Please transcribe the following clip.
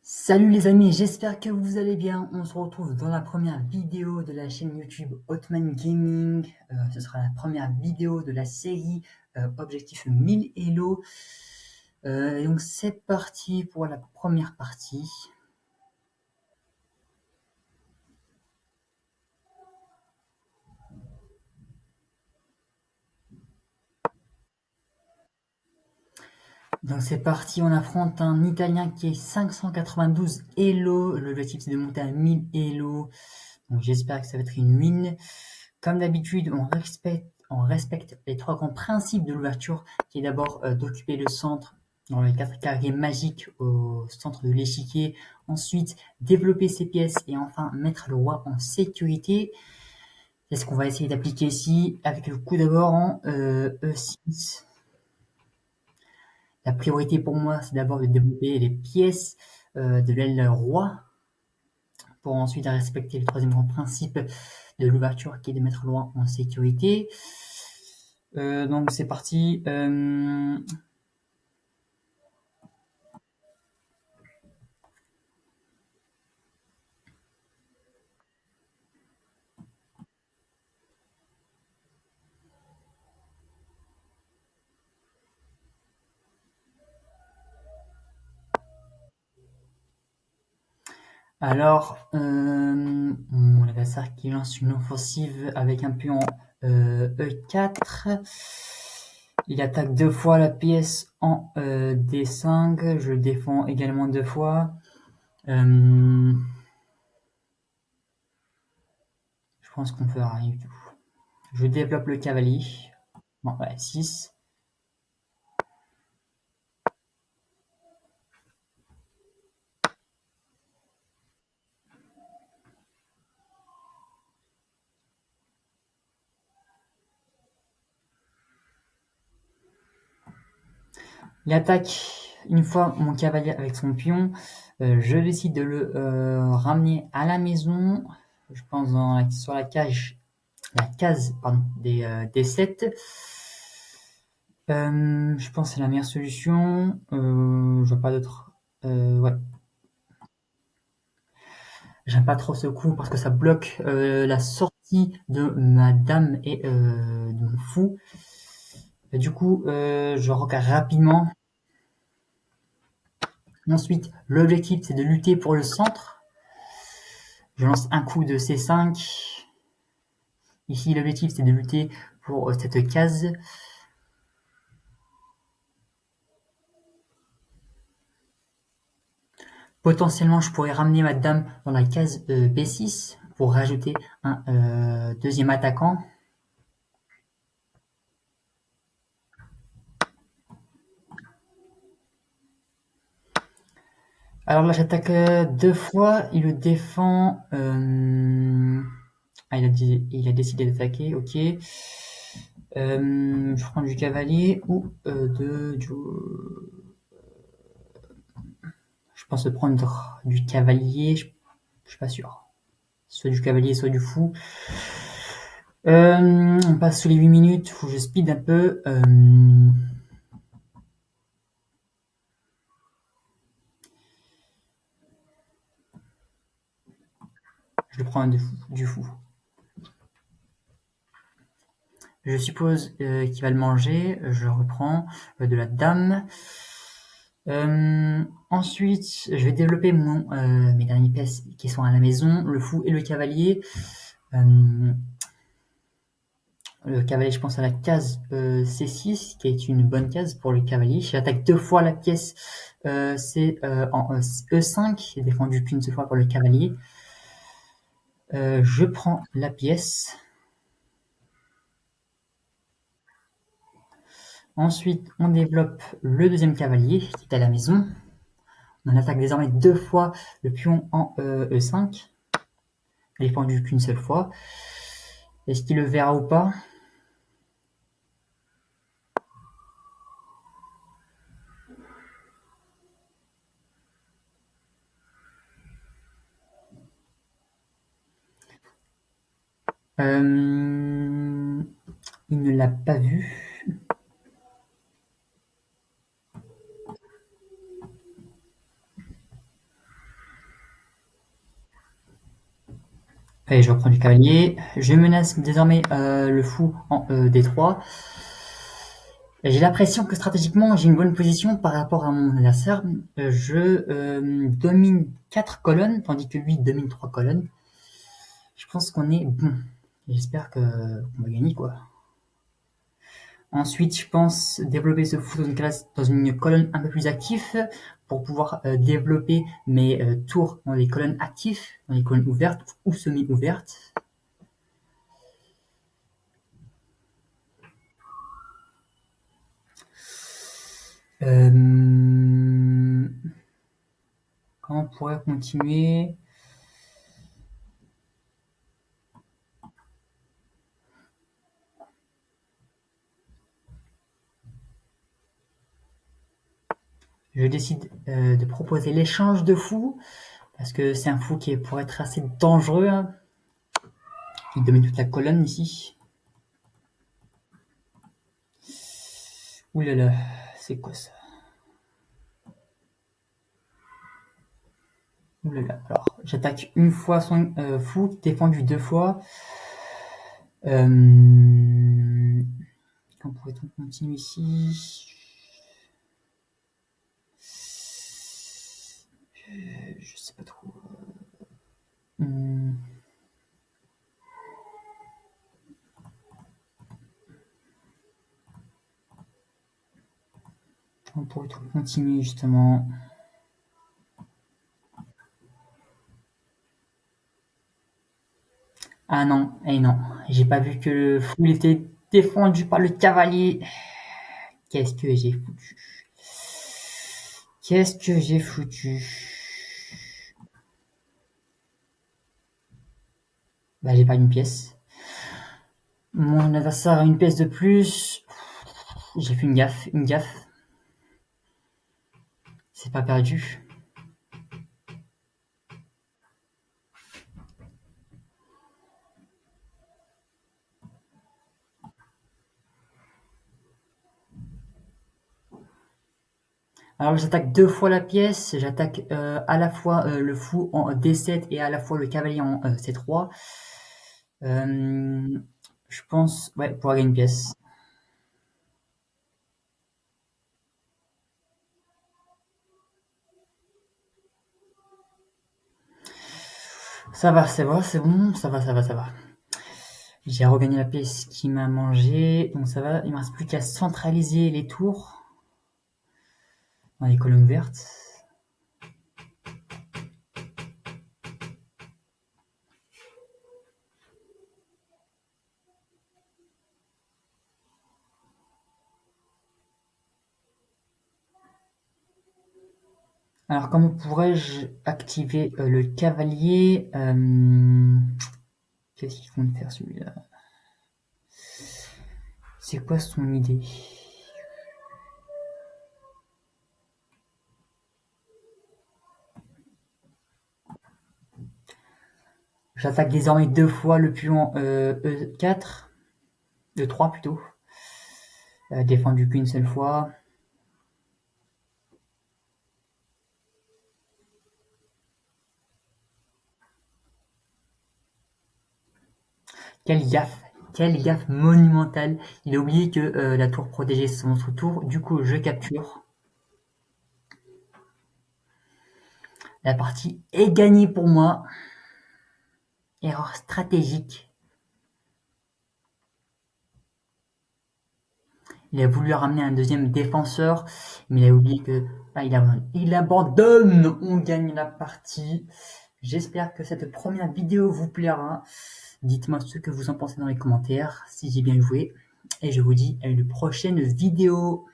Salut les amis, j'espère que vous allez bien. On se retrouve dans la première vidéo de la chaîne YouTube Hotman Gaming. Ce sera la première vidéo de la série Objectif 1000 Elo. Et donc c'est parti pour la première partie. Donc c'est parti, on affronte un Italien qui est 592 Elo. L'objectif c'est de monter à 1000 Elo. Donc j'espère que ça va être une win. Comme d'habitude, on respecte les trois grands principes de l'ouverture, qui est d'abord d'occuper le centre dans les 4 carrés magiques au centre de l'échiquier. Ensuite, développer ses pièces et enfin mettre le roi en sécurité. C'est ce qu'on va essayer d'appliquer ici avec le coup d'abord en E6. La priorité pour moi, c'est d'abord de développer les pièces de l'aile roi pour ensuite respecter le troisième grand principe de l'ouverture qui est de mettre le roi en sécurité. Donc c'est parti. Alors, mon adversaire qui lance une offensive avec un pion E4. Il attaque deux fois la pièce en D5. Je le défends également deux fois. Je pense qu'on peut rien du tout. Je développe le cavalier. Bon, ouais, 6. Il attaque une fois mon cavalier avec son pion. Je décide de le ramener à la maison. Je pense sur la case des 7. Je pense que c'est la meilleure solution. Je vois pas d'autre. Ouais. J'aime pas trop ce coup parce que ça bloque la sortie de ma dame et de mon fou. Et du coup, je regarde rapidement. Ensuite, l'objectif c'est de lutter pour le centre. Je lance un coup de C5. Ici, l'objectif c'est de lutter pour cette case. Potentiellement, je pourrais ramener ma dame dans la case B6 pour rajouter un deuxième attaquant. Alors là, j'attaque deux fois. Il le défend. Ah, il a décidé d'attaquer. Ok. Je prends du cavalier ou je pense prendre du cavalier. Je suis pas sûr. Soit du cavalier, soit du fou. On passe sous les 8 minutes. Faut que je speed un peu. Je prends du fou. Je suppose qu'il va le manger. Je reprends de la dame. Ensuite, je vais développer mes dernières pièces qui sont à la maison, le fou et le cavalier. Le cavalier, je pense à la case C6, qui est une bonne case pour le cavalier. J'attaque deux fois la pièce c'est en E5, j'ai défendu qu'une seule fois pour le cavalier. Je prends la pièce. Ensuite, on développe le deuxième cavalier qui est à la maison. On attaque désormais deux fois le pion en E5. Défendu qu'une seule fois. Est-ce qu'il le verra ou pas? Il ne l'a pas vu. Allez, je reprends du cavalier. Je menace désormais le fou en D3. J'ai l'impression que stratégiquement, j'ai une bonne position par rapport à mon adversaire. Je domine 4 colonnes, tandis que lui domine 3 colonnes. Je pense qu'on est bon. J'espère qu'on va gagner, quoi. Ensuite, je pense développer ce fou dans une colonne un peu plus active pour pouvoir développer mes tours dans les colonnes actives, dans les colonnes ouvertes ou semi-ouvertes. Comment on pourrait continuer? Je décide de proposer l'échange de fous, parce que c'est un fou qui pourrait être assez dangereux. Hein. Il domine toute la colonne ici. Ouh là là, c'est quoi ça? Ouh là là. Alors, j'attaque une fois son fou, défendu 2 fois. Comment pourrait-on continuer ici? Je sais pas trop. Comment pourrait-on continuer justement? Ah non, et non, j'ai pas vu que le fou était défendu par le cavalier. Qu'est-ce que j'ai foutu? Qu'est-ce que j'ai foutu? Bah j'ai pas une pièce. Mon adversaire a une pièce de plus. J'ai fait une gaffe, une gaffe. C'est pas perdu. Alors j'attaque 2 fois la pièce, j'attaque à la fois le fou en D7 et à la fois le cavalier en C3. Je pense, ouais, pour gagner une pièce. Ça va, c'est bon, c'est bon, ça va, ça va, ça va. J'ai regagné la pièce qui m'a mangé, donc ça va. Il me reste plus qu'à centraliser les tours dans les colonnes vertes. Alors comment pourrais-je activer le cavalier? Qu'est-ce qu'il compte faire celui-là? C'est quoi son idée? J'attaque désormais 2 fois le pion E4, E3 plutôt, défendu qu'une seule fois. Quelle gaffe monumentale. Il a oublié que la tour protégée c'est notre tour, du coup je capture. La partie est gagnée pour moi. Erreur stratégique. Il a voulu ramener un deuxième défenseur, mais il a oublié que il abandonne. On gagne la partie. J'espère que cette première vidéo vous plaira. Dites-moi ce que vous en pensez dans les commentaires, si j'ai bien joué. Et je vous dis à une prochaine vidéo.